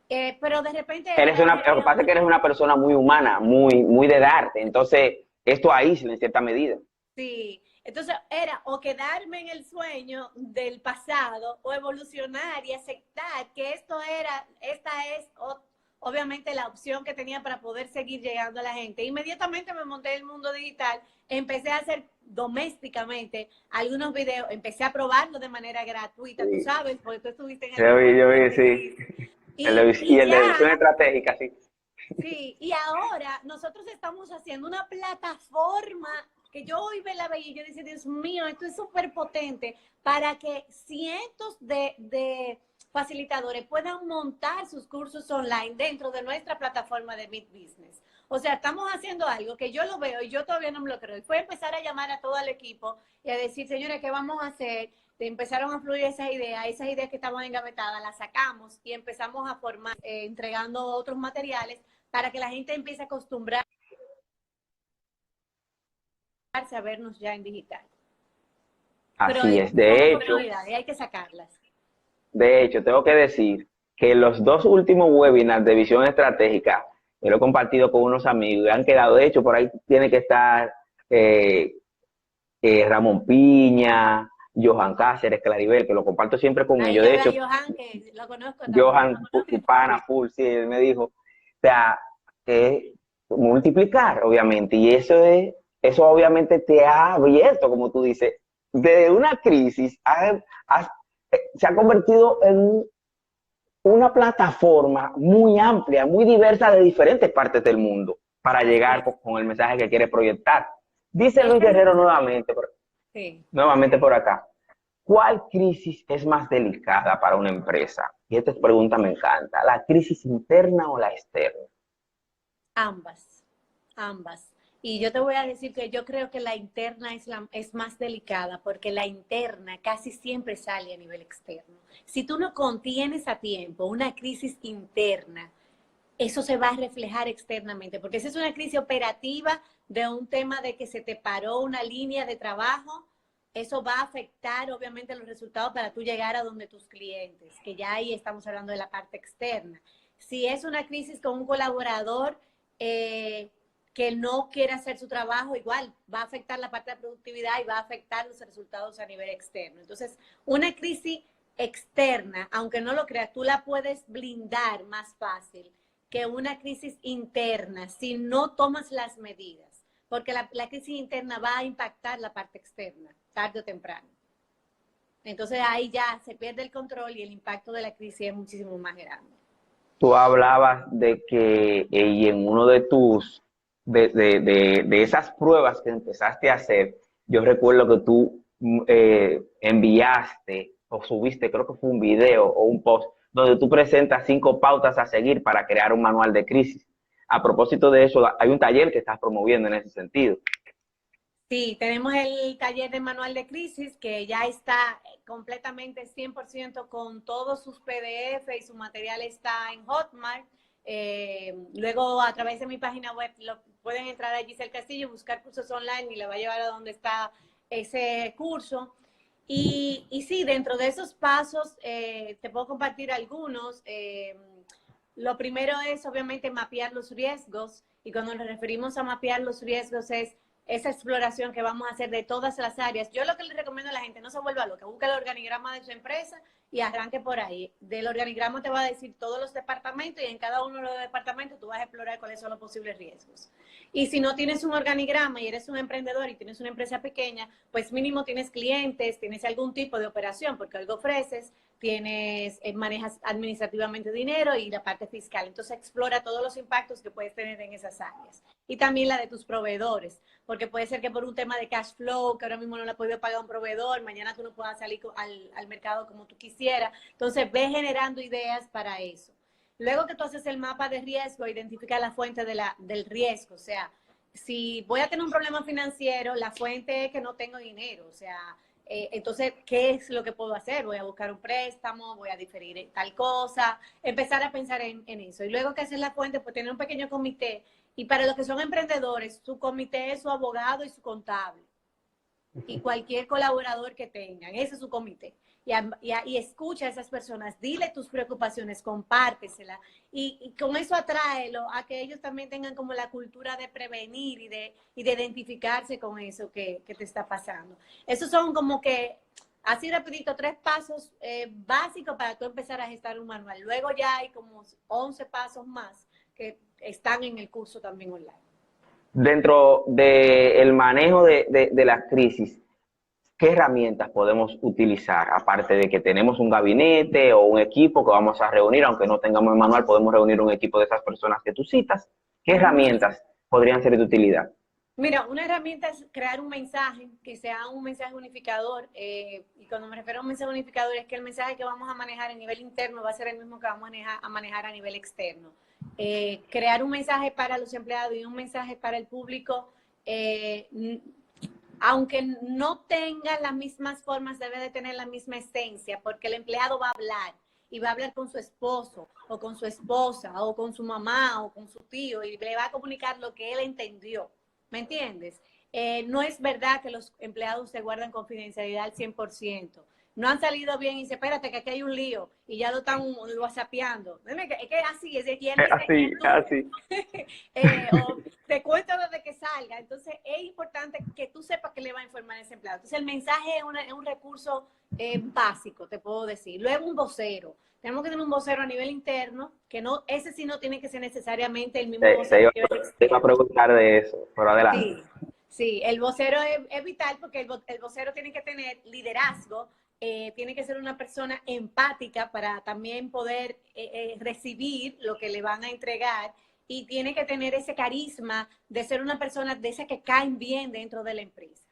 Pero de repente Lo que pasa es que eres una persona muy humana, muy de darte. Entonces, esto aísla en cierta medida. sí, entonces era o quedarme en el sueño del pasado o evolucionar y aceptar que esta es obviamente la opción que tenía para poder seguir llegando a la gente. Inmediatamente me monté en el mundo digital, empecé a hacer domésticamente algunos videos, empecé a probarlo de manera gratuita, tú Sí. sabes, porque tú estuviste en el Yo programa. vi, sí. Y Y el de visión ya, estratégica, sí. sí, y ahora nosotros estamos haciendo una plataforma que yo hoy la veía y yo decía, Dios mío, esto es súper potente para que cientos de facilitadores puedan montar sus cursos online dentro de nuestra plataforma de Meet Business. O sea, estamos haciendo algo que yo lo veo y yo todavía no me lo creo. Y fue empezar a llamar a todo el equipo y a decir, señores, ¿qué vamos a hacer? Empezaron a fluir esas ideas que estaban engavetadas, las sacamos y empezamos a formar, entregando otros materiales para que la gente empiece a acostumbrarse a vernos ya en digital. Pero Así es. son oportunidades, hay que sacarlas. De hecho, tengo que decir que los dos últimos webinars de visión estratégica, yo lo he compartido con unos amigos y han quedado, de hecho, por ahí tiene que estar eh, Ramón Piña, Johan Cáceres, Claribel, que lo comparto siempre con Ahí ellos. yo De veo hecho, a Johan, que lo conozco también. Johan Cupana Full, sí, él me dijo, o sea, multiplicar, obviamente, y eso obviamente te ha abierto, como tú dices, de una crisis, se ha convertido en una plataforma muy amplia, muy diversa de diferentes partes del mundo para Así llegar es. con el mensaje que quiere proyectar. Dice No Luis Guerrero nuevamente, sí. nuevamente por acá. ¿Cuál crisis es más delicada para una empresa? Y esta pregunta me encanta. ¿La crisis interna o la externa? Ambas, ambas. Y yo te voy a decir que yo creo que la interna es más delicada porque la interna casi siempre sale a nivel externo. Si tú no contienes a tiempo una crisis interna, eso se va a reflejar externamente, porque esa es una crisis operativa de un tema de que se te paró una línea de trabajo, eso va a afectar obviamente los resultados para tú llegar a donde tus clientes, que ya ahí estamos hablando de la parte externa. Si es una crisis con un colaborador eh, que no quiere hacer su trabajo, igual va a afectar la parte de productividad y va a afectar los resultados a nivel externo. Entonces, una crisis externa, aunque no lo creas, tú la puedes blindar más fácil que una crisis interna si no tomas las medidas, porque la crisis interna va a impactar la parte externa, tarde o temprano. Entonces ahí ya se pierde el control y el impacto de la crisis es muchísimo más grande. Tú hablabas de que y en uno de tus, de esas pruebas que empezaste a hacer, yo recuerdo que tú enviaste o subiste, creo que fue un video o un post, donde tú presentas 5 pautas a seguir para crear un manual de crisis. A propósito de eso, hay un taller que estás promoviendo en ese sentido. Sí, tenemos el taller de manual de crisis que ya está completamente 100% con todos sus PDF y su material está en Hotmart. Luego a través de mi página web pueden entrar a Giselle Castillo, buscar cursos online y le va a llevar a donde está ese curso. Y sí, dentro de esos pasos te puedo compartir algunos. Lo primero es obviamente mapear los riesgos y cuando nos referimos a mapear los riesgos es esa exploración que vamos a hacer de todas las áreas. Yo lo que les recomiendo a la gente, no se vuelva loca, busque el organigrama de su empresa y arranque por ahí. Del organigrama te va a decir todos los departamentos y en cada uno de los departamentos tú vas a explorar cuáles son los posibles riesgos. Y si no tienes un organigrama y eres un emprendedor y tienes una empresa pequeña, pues mínimo tienes clientes, tienes algún tipo de operación porque algo ofreces, tienes, manejas administrativamente dinero y la parte fiscal. Entonces explora todos los impactos que puedes tener en esas áreas. Y también la de tus proveedores, porque puede ser que por un tema de cash flow, que ahora mismo no le has podido pagar un proveedor, mañana tú no puedas salir al mercado como tú quisieras. Entonces ve generando ideas para eso. Luego que tú haces el mapa de riesgo, identifica la fuente del riesgo. O sea, si voy a tener un problema financiero, la fuente es que no tengo dinero. O sea, Entonces, ¿qué es lo que puedo hacer? Voy a buscar un préstamo, voy a diferir tal cosa, empezar a pensar en eso. Y luego que hacer la fuente, pues tener un pequeño comité. Y para los que son emprendedores, su comité es su abogado y su contable. Y cualquier colaborador que tengan, ese es su comité. Y escucha a esas personas, dile tus preocupaciones, compárteselas. Y con eso atráelo a que ellos también tengan como la cultura de prevenir y de identificarse con eso que te está pasando. Esos son como que, así rapidito, 3 pasos básicos para tú empezar a gestar un manual. Luego ya hay como 11 pasos más que están en el curso también online. Dentro del manejo de la crisis, ¿qué herramientas podemos utilizar? Aparte de que tenemos un gabinete o un equipo que vamos a reunir, aunque no tengamos el manual, podemos reunir un equipo de esas personas que tú citas. ¿Qué herramientas podrían ser de utilidad? Mira, una herramienta es crear un mensaje que sea un mensaje unificador. Y cuando me refiero a un mensaje unificador es que el mensaje que vamos a manejar a nivel interno va a ser el mismo que vamos a manejar a nivel externo. Crear un mensaje para los empleados y un mensaje para el público, aunque no tenga las mismas formas, debe de tener la misma esencia, porque el empleado va a hablar y va a hablar con su esposo o con su esposa o con su mamá o con su tío y le va a comunicar lo que él entendió. ¿Me entiendes? No es verdad que los empleados se guardan confidencialidad al 100%. No han salido bien y dice, espérate que aquí hay un lío y ya lo están whatsappeando. Es que así, es y él dice, Así. o te cuento desde que salga. Entonces es importante que tú sepas que le va a informar a ese empleado. Entonces el mensaje es un recurso básico, te puedo decir. Luego un vocero. Tenemos que tener un vocero a nivel interno, que no, ese sí no tiene que ser necesariamente el mismo vocero que Te iba a preguntar de eso, pero adelante. Sí, sí, el vocero es vital porque el vocero tiene que tener liderazgo, tiene que ser una persona empática para también poder recibir lo que le van a entregar y tiene que tener ese carisma de ser una persona de esas que caen bien dentro de la empresa.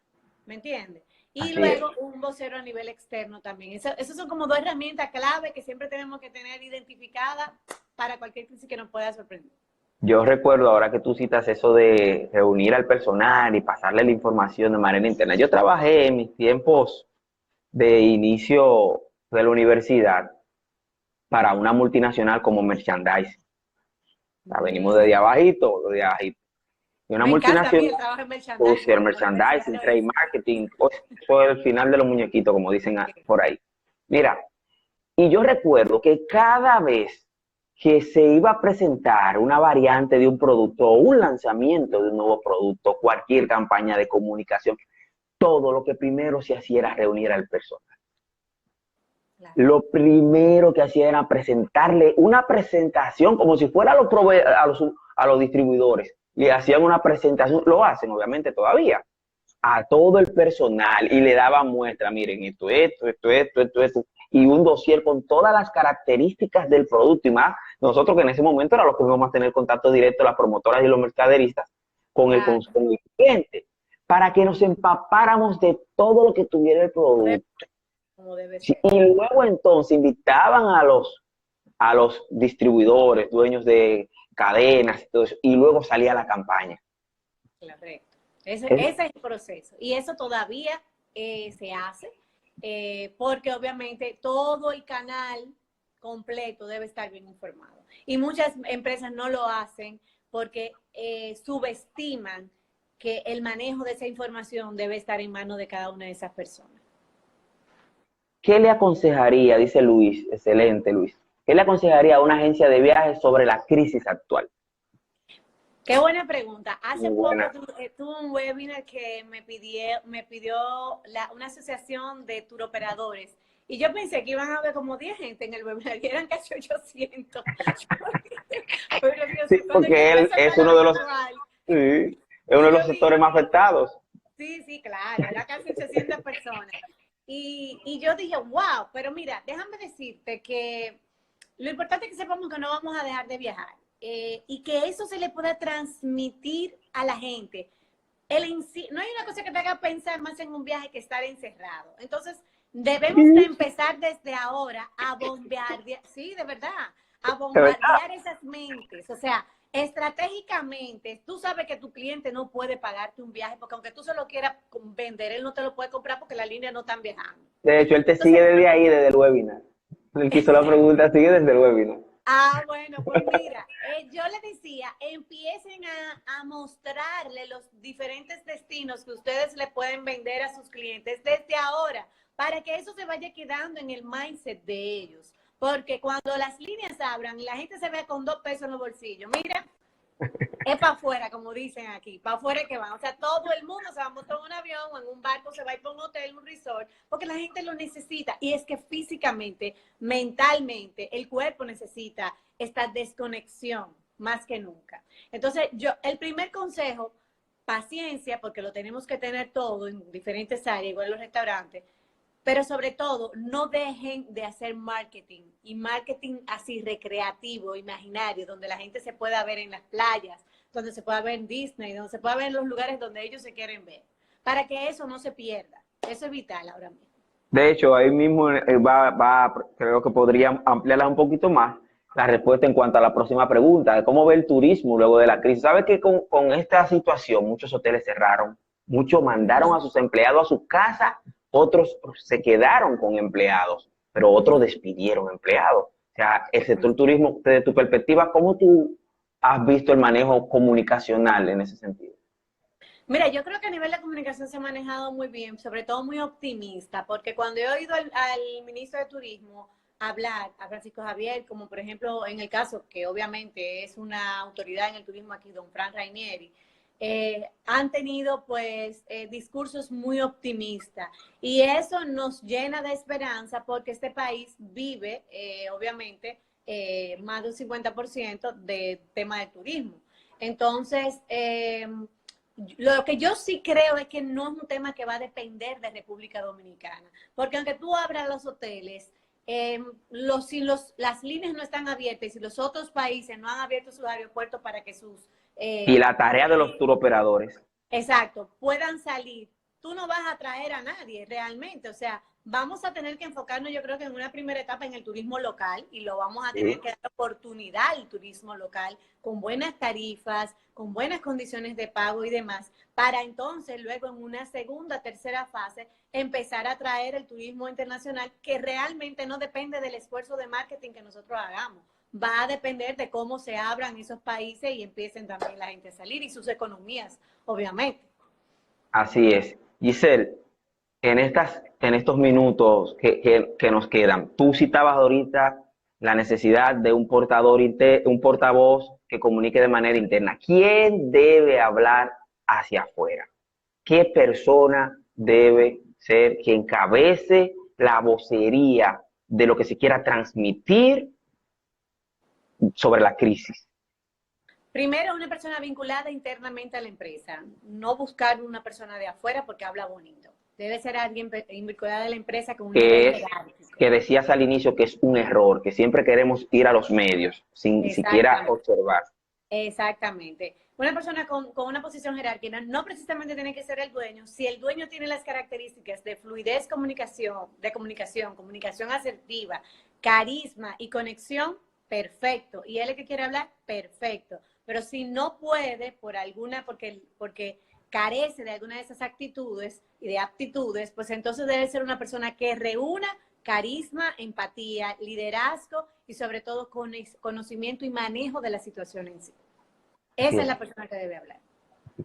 ¿Me entiendes? Y Así es. luego un vocero a nivel externo también. Esas son como 2 herramientas clave que siempre tenemos que tener identificadas para cualquier crisis que nos pueda sorprender. Yo recuerdo ahora que tú citas eso de reunir al personal y pasarle la información de manera interna. Yo trabajé en mis tiempos de inicio de la universidad para una multinacional como merchandising. O sea, venimos de abajito, de abajito. Y una Me encanta a mí multinacional, el trabajo en pues, merchandising. el merchandising, trade marketing, pues, eso es el final de los muñequitos, como dicen por ahí. Mira, y yo recuerdo que cada vez que se iba a presentar una variante de un producto o un lanzamiento de un nuevo producto, cualquier campaña de comunicación, todo lo que primero se hacía era reunir al personal. Claro. Lo primero que hacía era presentarle una presentación como si fuera a los distribuidores. Le hacían una presentación, lo hacen obviamente todavía, a todo el personal y le daban muestra, miren, esto, y un dossier con todas las características del producto y más, nosotros que en ese momento era los que íbamos a tener contacto directo, las promotoras y los mercaderistas, con el cliente, para que nos empapáramos de todo lo que tuviera el producto. Como debe ser. Y luego entonces invitaban a los distribuidores, dueños de cadenas y todo eso, y luego salía la campaña. Correcto. Ese es el proceso. Y eso todavía se hace, porque obviamente todo el canal completo debe estar bien informado. Y muchas empresas no lo hacen porque subestiman que el manejo de esa información debe estar en manos de cada una de esas personas. ¿Qué le aconsejaría, dice Luis, excelente Luis, qué le aconsejaría a una agencia de viajes sobre la crisis actual? Qué buena pregunta. Hace Muy buena. poco tuve un webinar que me pidió una asociación de turoperadores. Y yo pensé que iban a haber como 10 gente en el webinar y eran casi 800. Pero Dios, Sí, porque él es uno de los, sí, es uno de los sectores más afectados. Sí, sí, claro, era casi 800 personas. Y yo dije, wow, pero mira, déjame decirte que lo importante es que sepamos que no vamos a dejar de viajar y que eso se le pueda transmitir a la gente. No hay una cosa que te haga pensar más en un viaje que estar encerrado. Entonces, debemos de empezar desde ahora a bombardear, sí, de verdad, a bombardear esas mentes. O sea, estratégicamente, tú sabes que tu cliente no puede pagarte un viaje, porque aunque tú se lo quieras vender, él no te lo puede comprar porque las líneas no están viajando. De hecho, él te sigue Entonces, desde ahí, desde el webinar. El que hizo la pregunta sigue desde el webinar. bueno, pues mira, yo le decía, empiecen a mostrarle los diferentes destinos que ustedes le pueden vender a sus clientes desde ahora, para que eso se vaya quedando en el mindset de ellos. Porque cuando las líneas abran y la gente se vea con 2 pesos en los bolsillos, mira, es para afuera, como dicen aquí, para afuera que van. O sea, todo el mundo se va a montar en un avión o en un barco, se va a ir para un hotel, un resort, porque la gente lo necesita. Y es que físicamente, mentalmente, el cuerpo necesita esta desconexión más que nunca. Entonces, el primer consejo, paciencia, porque lo tenemos que tener todo en diferentes áreas, igual en los restaurantes, pero sobre todo, no dejen de hacer marketing, y marketing así recreativo, imaginario, donde la gente se pueda ver en las playas, donde se pueda ver en Disney, donde se pueda ver en los lugares donde ellos se quieren ver, para que eso no se pierda. Eso es vital ahora mismo. De hecho, ahí mismo creo que podría ampliarla un poquito más la respuesta en cuanto a la próxima pregunta, de cómo ve el turismo luego de la crisis. ¿Sabe que con esta situación muchos hoteles cerraron, muchos mandaron a sus empleados a su casa, otros se quedaron con empleados, pero otros despidieron empleados? O sea, el sector turismo, desde tu perspectiva, ¿cómo tú has visto el manejo comunicacional en ese sentido? Mira, yo creo que a nivel de comunicación se ha manejado muy bien, sobre todo muy optimista, porque cuando he oído al ministro de Turismo hablar, a Francisco Javier, como por ejemplo en el caso que obviamente es una autoridad en el turismo aquí, don Fran Rainieri, han tenido pues discursos muy optimistas, y eso nos llena de esperanza porque este país vive obviamente más de un 50% de tema de turismo. Entonces, lo que yo sí creo es que no es un tema que va a depender de República Dominicana, porque aunque tú abras los hoteles, si las líneas no están abiertas y si los otros países no han abierto sus aeropuertos para que sus Y la tarea de los turoperadores. exacto, puedan salir, tú no vas a atraer a nadie realmente. O sea, vamos a tener que enfocarnos, yo creo que en una primera etapa en el turismo local, y lo vamos a tener Sí. que dar oportunidad al turismo local con buenas tarifas, con buenas condiciones de pago y demás, para entonces luego en una segunda, tercera fase empezar a atraer el turismo internacional, que realmente no depende del esfuerzo de marketing que nosotros hagamos. Va a depender de cómo se abran esos países y empiecen también la gente a salir, y sus economías, obviamente. Así es. Giselle, en estos minutos que nos quedan, tú citabas ahorita la necesidad de un portavoz que comunique de manera interna. ¿Quién debe hablar hacia afuera? ¿Qué persona debe ser que encabece la vocería de lo que se quiera transmitir sobre la crisis? Primero, una persona vinculada internamente a la empresa, no buscar una persona de afuera porque habla bonito. Debe ser alguien vinculado a la empresa con un nivel Que es jerárquico. que decías al inicio que es un error, que siempre queremos ir a los medios sin siquiera Exactamente. observar. Exactamente. Una persona con una posición jerárquica no precisamente tiene que ser el dueño. Si el dueño tiene las características de fluidez comunicación asertiva, carisma y conexión, perfecto. Y él es que quiere hablar, perfecto. Pero si no puede porque carece de alguna de esas actitudes y de aptitudes, pues entonces debe ser una persona que reúna carisma, empatía, liderazgo y sobre todo conocimiento y manejo de la situación en sí. Esa es Bien, la persona que debe hablar.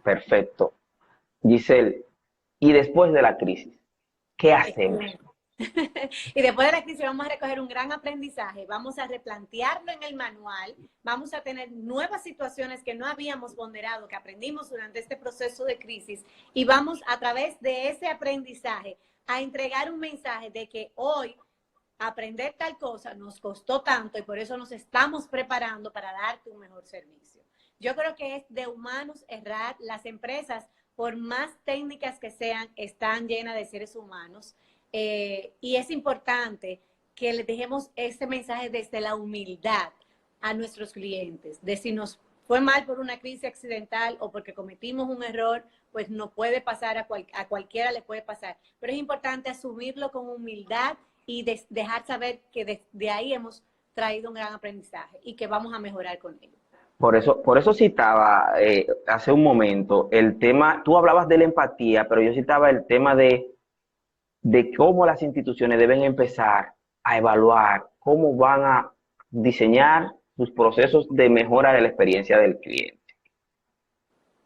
perfecto. Giselle, y después de la crisis, ¿qué hacemos? Excelente. Y después de la crisis vamos a recoger un gran aprendizaje, vamos a replantearlo en el manual, vamos a tener nuevas situaciones que no habíamos ponderado, que aprendimos durante este proceso de crisis, y vamos a través de ese aprendizaje a entregar un mensaje de que hoy aprender tal cosa nos costó tanto y por eso nos estamos preparando para darte un mejor servicio. Yo creo que es de humanos errar. Las empresas, por más técnicas que sean, están llenas de seres humanos, y es importante que les dejemos ese mensaje desde la humildad a nuestros clientes, de si nos fue mal por una crisis accidental o porque cometimos un error, pues no puede pasar, a cualquiera le puede pasar, pero es importante asumirlo con humildad y dejar saber que de ahí hemos traído un gran aprendizaje y que vamos a mejorar con ello. Por eso citaba hace un momento el tema, tú hablabas de la empatía, pero yo citaba el tema de cómo las instituciones deben empezar a evaluar cómo van a diseñar sus procesos de mejora de la experiencia del cliente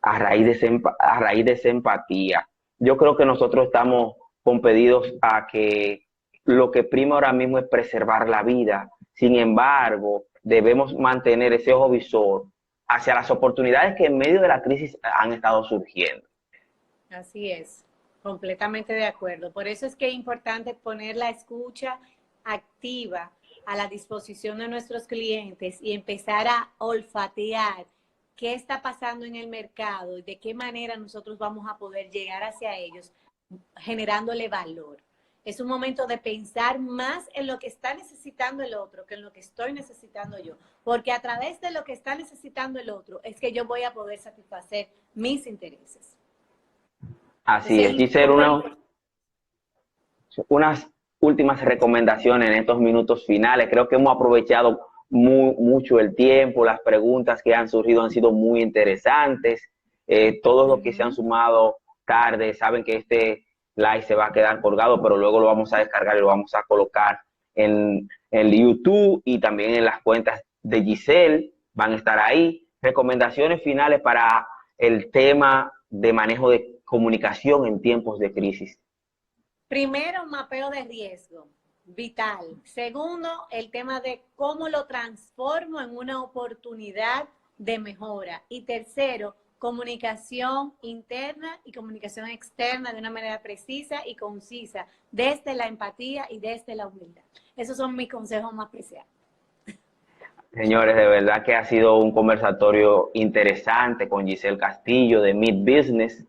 a raíz de esa empatía. Yo creo que nosotros estamos compedidos a que lo que prima ahora mismo es preservar la vida. Sin embargo, debemos mantener ese ojo visor hacia las oportunidades que en medio de la crisis han estado surgiendo. Así es, completamente de acuerdo. Por eso es que es importante poner la escucha activa a la disposición de nuestros clientes y empezar a olfatear qué está pasando en el mercado y de qué manera nosotros vamos a poder llegar hacia ellos generándole valor. Es un momento de pensar más en lo que está necesitando el otro que en lo que estoy necesitando yo, porque a través de lo que está necesitando el otro es que yo voy a poder satisfacer mis intereses. Así es, Giselle, unas últimas recomendaciones en estos minutos finales. Creo que hemos aprovechado mucho el tiempo, las preguntas que han surgido han sido muy interesantes. Todos los que se han sumado tarde saben que este live se va a quedar colgado, pero luego lo vamos a descargar y lo vamos a colocar en YouTube y también en las cuentas de Giselle, van a estar ahí. Recomendaciones finales para el tema de manejo de comunicación en tiempos de crisis. Primero, mapeo de riesgo, vital. Segundo, el tema de cómo lo transformo en una oportunidad de mejora. Y tercero, comunicación interna y comunicación externa de una manera precisa y concisa, desde la empatía y desde la humildad. Esos son mis consejos más preciados. Señores, de verdad que ha sido un conversatorio interesante con Giselle Castillo de Meet Business.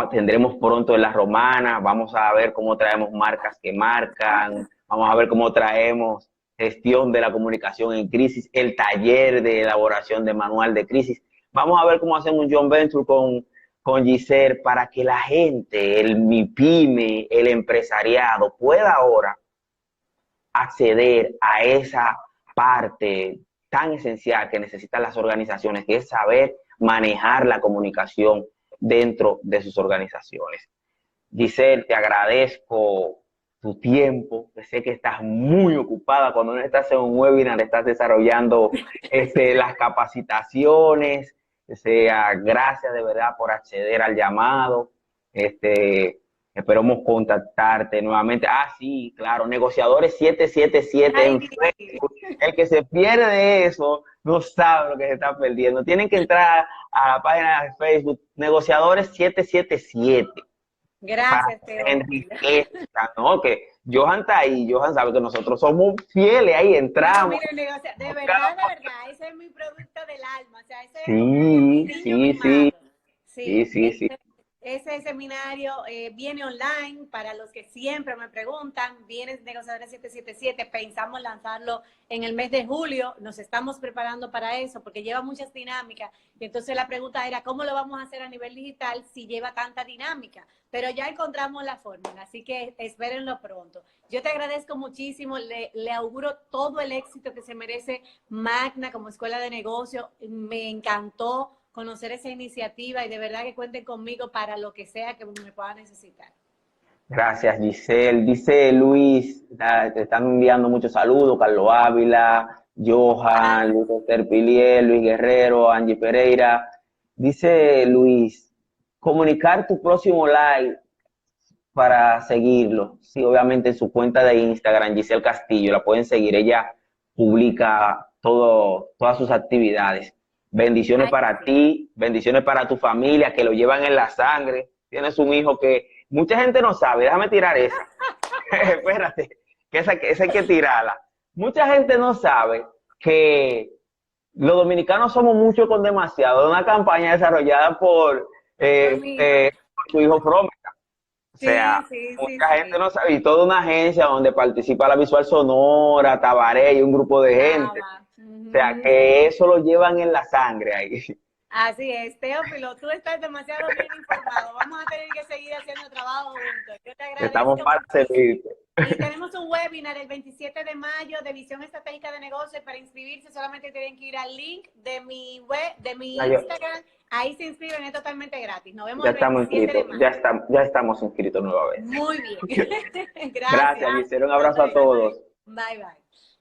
Tendremos pronto en La Romana, vamos a ver cómo traemos marcas que marcan, vamos a ver cómo traemos gestión de la comunicación en crisis, el taller de elaboración de manual de crisis. Vamos a ver cómo hacemos un joint venture con Giselle para que la gente, el MIPYME, el empresariado pueda ahora acceder a esa parte tan esencial que necesitan las organizaciones, que es saber manejar la comunicación dentro de sus organizaciones. Giselle, te agradezco tu tiempo, sé que estás muy ocupada, cuando no estás en un webinar estás desarrollando las capacitaciones, gracias de verdad por acceder al llamado, esperamos contactarte nuevamente. Sí, claro, Negociadores 777 en Facebook. El que se pierde de eso no sabe lo que se está perdiendo. Tienen que entrar a la página de Facebook Negociadores 777. Gracias, ¿no? Que Johan está ahí, Johan sabe que nosotros somos fieles, ahí entramos. No, mire, de verdad, ese es mi producto del alma. O sea, ese sí. Ese seminario viene online para los que siempre me preguntan, viene Negociadores 777, pensamos lanzarlo en el mes de julio, nos estamos preparando para eso porque lleva muchas dinámicas y entonces la pregunta era ¿cómo lo vamos a hacer a nivel digital si lleva tanta dinámica? Pero ya encontramos la fórmula, así que espérenlo pronto. Yo te agradezco muchísimo, le auguro todo el éxito que se merece Magna como escuela de negocio, me encantó conocer esa iniciativa y de verdad que cuenten conmigo para lo que sea que me pueda necesitar. Gracias, Giselle. Dice Luis, te están enviando muchos saludos, Carlos Ávila, Johan, Luis Terpilier, Luis Guerrero, Angie Pereira. Dice Luis, comunicar tu próximo live para seguirlo. Sí, obviamente en su cuenta de Instagram, Giselle Castillo, la pueden seguir. Ella publica todas sus actividades. Bendiciones para ti, bendiciones para tu familia, que lo llevan en la sangre. Tienes un hijo que mucha gente no sabe, déjame tirar esa. Espérate, que esa hay que tirarla. Mucha gente no sabe que los dominicanos somos mucho con demasiado. Una campaña desarrollada por tu hijo Frometa. O sea, mucha gente no sabe, y toda una agencia donde participa la Visual Sonora, Tabaré y un grupo de gente. O sea, que eso lo llevan en la sangre ahí. Así es, Teófilo, tú estás demasiado bien informado. Vamos a tener que seguir haciendo trabajo juntos. Yo te agradezco. Estamos para servirte. Y tenemos un webinar el 27 de mayo de visión estratégica de negocios. Para inscribirse solamente tienen que ir al link de mi web, de mi Instagram. Ahí se inscriben, es totalmente gratis. Nos vemos Ya el estamos 27 de inscritos, mayo. ya estamos inscritos nuevamente. Muy bien. Gracias, Gracias. Giselle. Un abrazo a todos. Bye, bye.